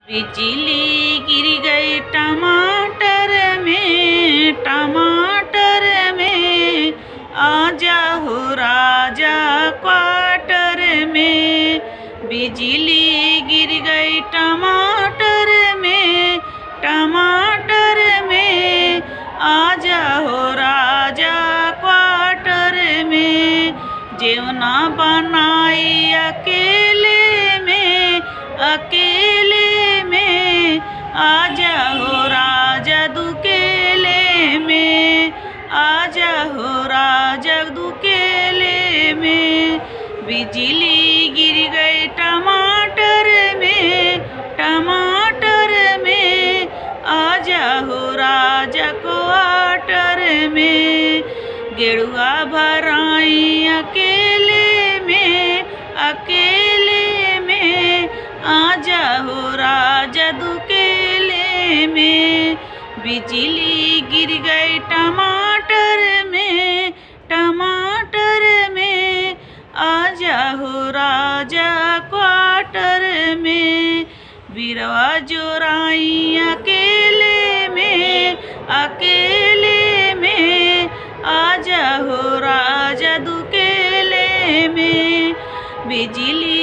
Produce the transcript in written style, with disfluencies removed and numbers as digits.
बिजली गिर गई टमाटर में आजा हो राजा क्वार्टर में। बिजली गिर गई टमाटर में आजा हो राजा क्वार्टर में। जेवना बनाई अकेले में आजा हो राजा दुकेले में। आजा हो राजा दुकेले में। बिजली गिर गई टमाटर में आजा हो राजा क्वार्टर में। गेड़ुआ भराई अकेले में आजा हो राजा दुकेले में। बिजली गिर गई टमाटर में आजा हो राजा क्वार्टर में। बिरवा जोराई अकेले में आजा हो राजा दुकेले में। बिजली